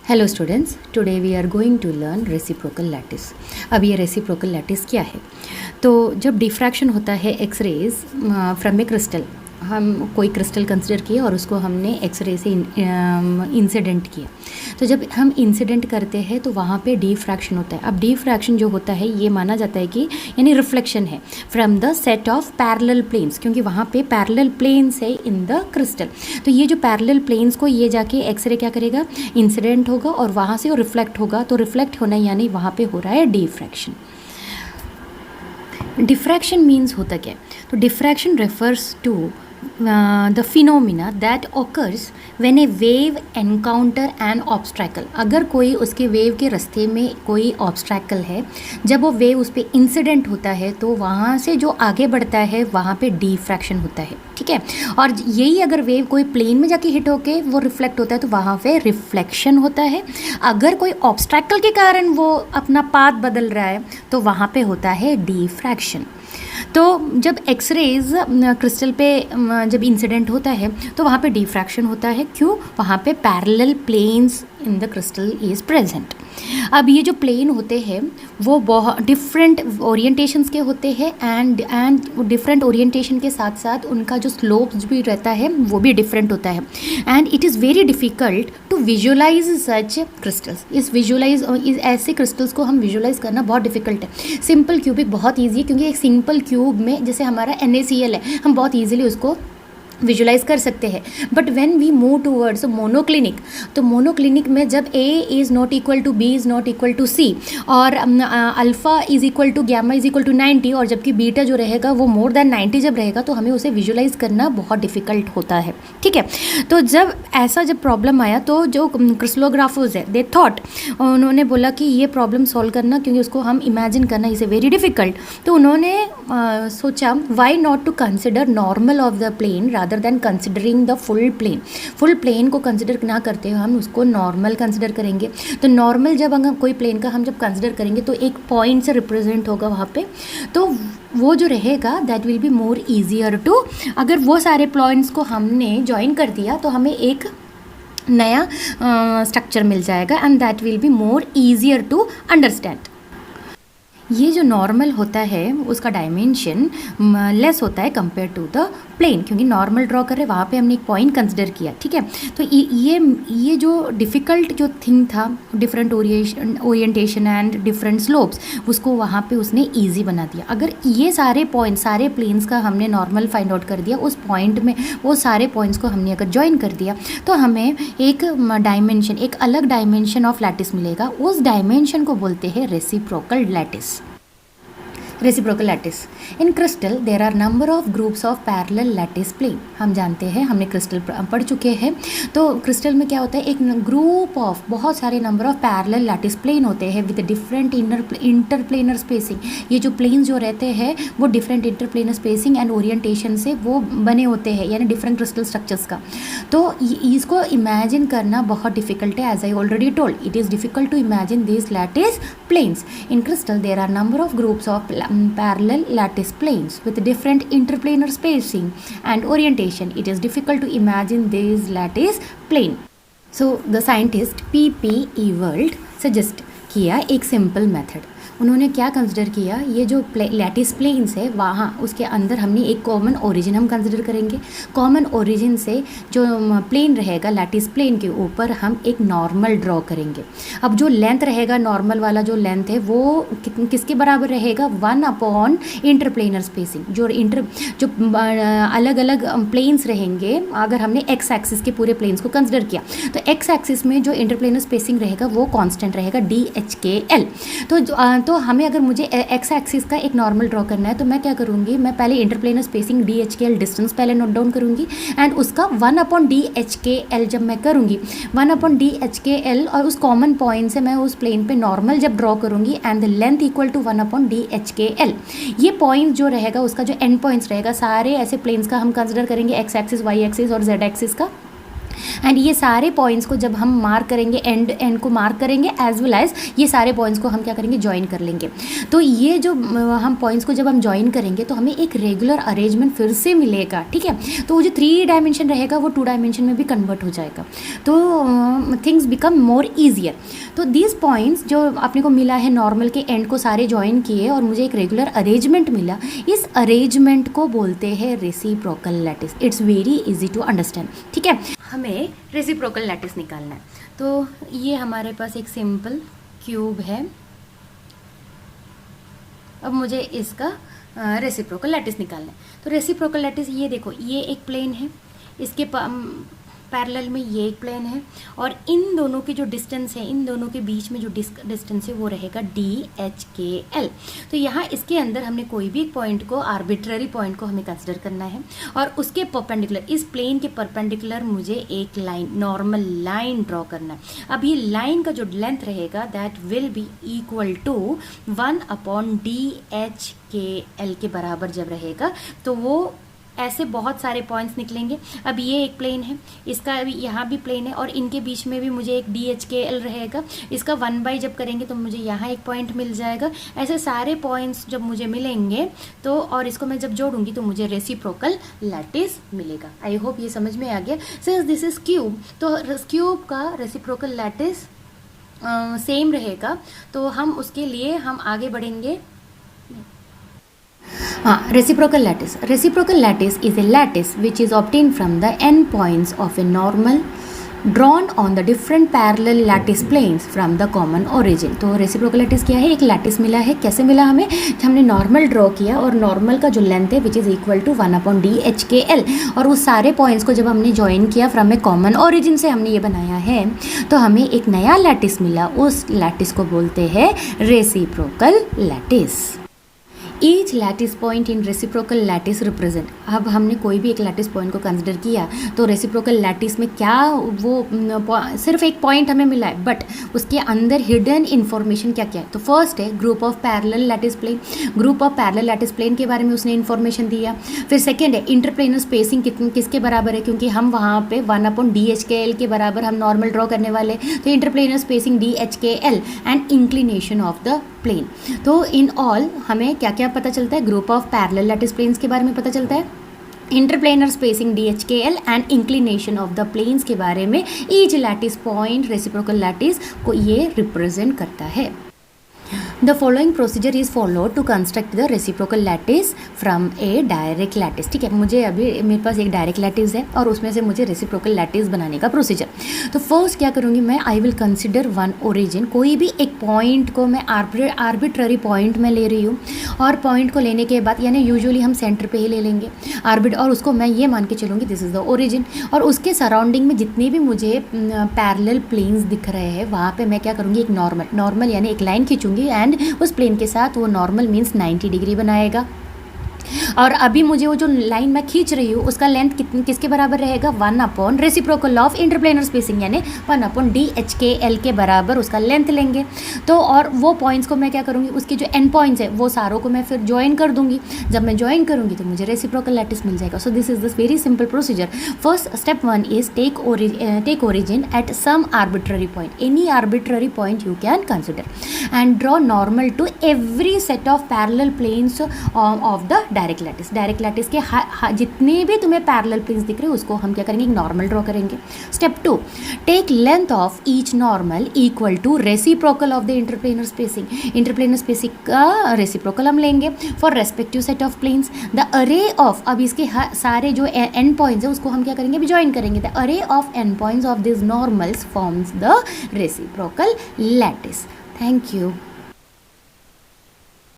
Hello students, today we are going to learn reciprocal lattice. अब ये reciprocal lattice क्या है? तो जब डिफ्रैक्शन होता है एक्सरेज फ्रॉम ए क्रिस्टल, हम कोई क्रिस्टल कंसिडर किए और उसको हमने एक्सरे से इंसिडेंट किया। तो जब हम इंसिडेंट करते हैं तो वहाँ पे डिफ्रैक्शन होता है। अब डिफ्रैक्शन जो होता है ये माना जाता है कि यानी रिफ्लेक्शन है from the set of parallel planes, क्योंकि वहाँ पे पैरेलल प्लेन्स है इन द क्रिस्टल। तो ये जो पैरेलल प्लेन्स को ये जाके एक्सरे क्या करेगा, इंसिडेंट होगा और वहाँ से वो रिफ्लेक्ट होगा। तो रिफ्लेक्ट होना यानी वहाँ पे हो रहा है डिफ्रैक्शन। डिफ्रैक्शन मीन्स होता क्या है? तो diffraction refers to the phenomena that occurs when a wave encounter an obstacle। अगर कोई उसके वेव के रास्ते में कोई ऑब्स्ट्रैकल है, जब वो वेव उस पर इंसिडेंट होता है तो वहाँ से जो आगे बढ़ता है वहाँ पे डिफ्रैक्शन होता है, ठीक है। और यही अगर वेव कोई प्लेन में जाके हिट होके वो रिफ्लेक्ट होता है तो वहाँ पे रिफ्लेक्शन होता है। अगर कोई ऑब्स्ट्रैकल के कारण वो अपना पाथ बदल रहा है तो वहाँ पे होता है डिफ्रैक्शन। तो जब एक्सरेज क्रिस्टल पे जब इंसिडेंट होता है तो वहाँ पे डिफ्रैक्शन होता है। क्यों? वहाँ पे parallel planes in the crystal is present. अब ये जो प्लेन होते हैं वो बहुत डिफरेंट ओरिएंटेशंस के होते हैं एंड डिफरेंट ओरिएंटेशन के साथ साथ उनका जो स्लोप्स भी रहता है वो भी डिफरेंट होता है। And it is very difficult to visualise such crystals. इस ऐसे क्रिस्टल्स को हम विजुअलाइज करना बहुत डिफिकल्ट है। सिंपल क्यूबिक बहुत ईजी है, क्योंकि एक सिंपल क्यूब में जैसे हमारा NaCl है, हम बहुत ईजिली उसको विजुलाइज कर सकते हैं। But when we move towards monoclinic, तो मोनोक्लिनिक में जब A is not equal to B is not equal to C और alpha is equal to gamma is equal to 90 और जबकि बीटा जो रहेगा वो मोर देन 90 जब रहेगा तो हमें उसे विजुलाइज करना बहुत डिफिकल्ट होता है, ठीक है। तो जब ऐसा जब प्रॉब्लम आया तो जो क्रिस्टलोग्राफर्स है दे थॉट, उन्होंने बोला कि ये प्रॉब्लम सॉल्व करना, क्योंकि उसको हम इमेजिन करना इज़ ए वेरी डिफ़िकल्ट। तो उन्होंने सोचा why not to consider normal of the plane rather than considering the full plane को कंसिडर ना करते हुए हम उसको नॉर्मल कंसिडर करेंगे। तो नॉर्मल जब अगर कोई प्लेन का हम जब कंसिडर करेंगे तो एक पॉइंट से रिप्रेजेंट होगा वहाँ पे, तो वो जो रहेगा that will be more easier to, अगर वो सारे पॉइंट्स को हमने ज्वाइन कर दिया तो हमें एक नया स्ट्रक्चर मिल जाएगा and that will be more easier to understand. ये जो नॉर्मल होता है उसका डायमेंशन लेस होता है कंपेयर टू द प्लेन, क्योंकि नॉर्मल ड्रॉ कर रहे वहाँ पे हमने एक पॉइंट कंसिडर किया, ठीक है। तो ये जो डिफ़िकल्ट जो थिंग था, different orientation and different slopes, उसको वहाँ पे उसने इजी बना दिया। अगर ये सारे पॉइंट सारे प्लेन्स का हमने नॉर्मल फाइंड आउट कर दिया, उस पॉइंट में वो सारे पॉइंट्स को हमने अगर ज्वाइन कर दिया तो हमें एक डायमेंशन, एक अलग डायमेंशन ऑफ लैटिस मिलेगा। उस डायमेंशन को बोलते हैं reciprocal lattice. Reciprocal lattice in crystal there are number of groups of parallel lattice plane. हम जानते हैं, हमने क्रिस्टल पढ़ चुके हैं। तो क्रिस्टल में क्या होता है, एक ग्रुप ऑफ बहुत सारे number of parallel lattice plane होते हैं विद डिफरेंट इंटरप्लेनर स्पेसिंग। ये जो प्लेन जो रहते हैं वो different interplanar spacing and orientation से वो बने होते हैं, यानी डिफरेंट क्रिस्टल स्ट्रक्चर्स का। तो इसको इमेजिन करना बहुत डिफिकल्ट है। As I already told, it is difficult to imagine this lattice planes. In crystal there are number of groups of parallel lattice planes with different interplanar spacing and orientation. It is difficult to imagine these lattice plane. So the scientist P.P. Ewald suggest किया एक simple method. उन्होंने क्या consider किया, ये जो lattice planes है वहाँ उसके अंदर हमने एक कॉमन ओरिजिन हम कंसिडर करेंगे। कॉमन ओरिजिन से जो प्लेन रहेगा लैटिस प्लेन के ऊपर हम एक नॉर्मल ड्रॉ करेंगे। अब जो लेंथ रहेगा, नॉर्मल वाला जो लेंथ है वो किसके बराबर रहेगा, 1 इंटरप्लेनर स्पेसिंग। जो अलग अलग प्लेन्स रहेंगे, अगर हमने एक्स एक्सिस के पूरे प्लेन्स को कंसिडर किया तो एक्स एक्सिस में जो इंटरप्लेनर स्पेसिंग रहेगा वो कांस्टेंट रहेगा DHKL। तो हमें अगर मुझे एक्स एक्सिस का एक नॉर्मल ड्रॉ करना है तो मैं क्या करूँगी, मैं पहले इंटरप्लेनर स्पेसिंग DHKL डिस्टेंस पहले नोट डाउन करूँगी एंड उसका 1/DHKL जब मैं करूँगी 1/DHKL और उस कॉमन पॉइंट से मैं उस प्लेन पे नॉर्मल जब ड्रॉ करूँगी and the length equal to 1/DHKL। ये पॉइंट जो रहेगा उसका जो एंड पॉइंट्स रहेगा, सारे ऐसे प्लेन्स का हम कंसिडर करेंगे, एक्स एक्सिस, वाई एक्सिस और जेड एक्सिस का। एंड ये सारे पॉइंट्स को जब हम मार्क करेंगे, एंड को मार्क करेंगे, एज वेल एज ये सारे पॉइंट्स को हम क्या करेंगे, ज्वाइन कर लेंगे। तो ये जो हम पॉइंट्स को जब हम ज्वाइन करेंगे तो हमें एक रेगुलर अरेंजमेंट फिर से मिलेगा, ठीक है। तो वो जो 3 डायमेंशन रहेगा वो 2 डायमेंशन में भी कन्वर्ट हो जाएगा, तो थिंग्स बिकम मोर ईजियर। तो दीज पॉइंट्स जो अपने को मिला है, नॉर्मल के एंड को सारे ज्वाइन किए और मुझे एक रेगुलर अरेंजमेंट मिला, इस अरेंजमेंट को बोलते हैं reciprocal lattice. It's very easy to understand, ठीक है। हमें रेसिप्रोकल लैटिस निकालना है। तो ये हमारे पास एक सिंपल क्यूब है। अब मुझे इसका रेसिप्रोकल लैटिस निकालना है। तो रेसिप्रोकल लैटिस, ये देखो, ये एक प्लेन है, इसके पैरेलल में ये एक प्लेन है, और इन दोनों की जो डिस्टेंस है, इन दोनों के बीच में जो डिस्टेंस है वो रहेगा DHKL। तो यहाँ इसके अंदर हमने कोई भी एक पॉइंट को, आर्बिट्ररी पॉइंट को हमें कंसिडर करना है, और उसके परपेंडिकुलर, इस प्लेन के परपेंडिकुलर मुझे एक लाइन, नॉर्मल लाइन ड्रॉ करना है। अब ये लाइन का जो लेंथ रहेगा that will be equal to 1/DHKL के बराबर जब रहेगा, तो वो ऐसे बहुत सारे पॉइंट्स निकलेंगे। अब ये एक प्लेन है, इसका भी यहाँ भी प्लेन है, और इनके बीच में भी मुझे एक DHKL रहेगा। इसका 1/, जब करेंगे तो मुझे यहाँ एक पॉइंट मिल जाएगा। ऐसे सारे पॉइंट्स जब मुझे मिलेंगे तो, और इसको मैं जब जोड़ूंगी तो मुझे रेसिप्रोकल लैटिस मिलेगा। आई होप ये समझ में आ गया। सिंस दिस इज क्यूब, तो क्यूब का रेसिप्रोकल लैटिस सेम रहेगा, तो हम उसके लिए हम आगे बढ़ेंगे। Reciprocal lattice. Reciprocal lattice is a lattice which is obtained from the endpoints of a normal drawn on the different parallel lattice planes from the common origin. तो रेसिप्रोकल लैटिस क्या है? एक लैटिस मिला है। कैसे मिला हमें? हमने नॉर्मल ड्रॉ किया, और नॉर्मल का जो लेंथ है which is equal to 1/DHKL, और उस सारे पॉइंट्स को जब हमने ज्वाइन किया फ्रॉम ए कॉमन ओरिजिन से हमने ये बनाया है, तो हमें एक नया लैटिस मिला। उस लैटिस को बोलते हैं reciprocal lattice. Each lattice point in reciprocal lattice represent. अब हमने कोई भी एक लैटिस पॉइंट को कंसिडर किया, तो रेसिप्रोकल लैटिस में क्या, वो सिर्फ एक पॉइंट हमें मिला है, बट उसके अंदर हिडन इन्फॉर्मेशन क्या क्या है। तो फर्स्ट है group of parallel lattice plane. Group of parallel lattice plane के बारे में उसने इन्फॉर्मेशन दिया। फिर सेकेंड है इंटरप्लेनर स्पेसिंग किसके बराबर है, क्योंकि हम वहाँ पे 1/DHKL के बराबर हम नॉर्मल ड्रॉ करने वाले, तो interplanar spacing DHKL and inclination of the plane. तो इन ऑल हमें क्या क्या पता चलता है? Group of parallel lattice planes के बारे में पता चलता है, interplanar spacing DHKL and inclination of the planes के बारे में। Each lattice point reciprocal lattice को ये रिप्रेजेंट करता है। The following procedure is followed to construct the reciprocal lattice from a direct lattice। ठीक है, मुझे अभी मेरे पास एक डायरेक्ट लैटिस है और उसमें से मुझे रेसिप्रोकल लैटिस बनाने का प्रोसीजर। तो फर्स्ट क्या करूँगी मैं, I will consider one origin. कोई भी एक पॉइंट को मैं आर्बिट्ररी पॉइंट में ले रही हूँ, और पॉइंट को लेने के बाद, यानी यूजुअली हम सेंटर पे ही ले लेंगे और उसको मैं ये मान के चलूँगी दिस इज़ द ओरिजिन, और उसके सराउंडिंग में जितने भी मुझे पैरेलल प्लेन्स दिख रहे हैं वहाँ पे मैं क्या करूँगी, एक नॉर्मल यानी एक लाइन खींचूंगी, एंड उस प्लेन के साथ वो नॉर्मल मीन्स 90 डिग्री बनाएगा। और अभी मुझे वो जो लाइन मैं खींच रही हूँ उसका लेंथ किसके बराबर रहेगा, 1/ रेसिप्रोकल ऑफ इंटरप्लेनर स्पेसिंग, यानी 1/DHKL के बराबर उसका लेंथ लेंगे। तो और वो पॉइंट्स को मैं क्या करूँगी, उसके जो एंड पॉइंट्स है वो सारों को मैं फिर ज्वाइन कर दूंगी। जब मैं ज्वाइन करूँगी तो मुझे रेसिप्रोकल लैटिस मिल जाएगा। So this is this very simple procedure. First step 1 is take origin at some arbitrary point, any arbitrary point you can consider, and draw normal to every set of parallel planes of the direct lattice. Direct lattice के जितने भी तुम्हें parallel planes दिख रहे हैं उसको हम क्या करेंगे, एक नॉर्मल ड्रॉ करेंगे। Step 2, take length of each normal equal to reciprocal of the interplanar spacing. Interplanar spacing का रेसिप्रोकल हम लेंगे for respective set of planes. The array of, अब इसके सारे जो एंड पॉइंट्स है उसको हम क्या करेंगे, अभी ज्वाइन करेंगे। The array of and points of this normals forms the reciprocal lattice. Thank you.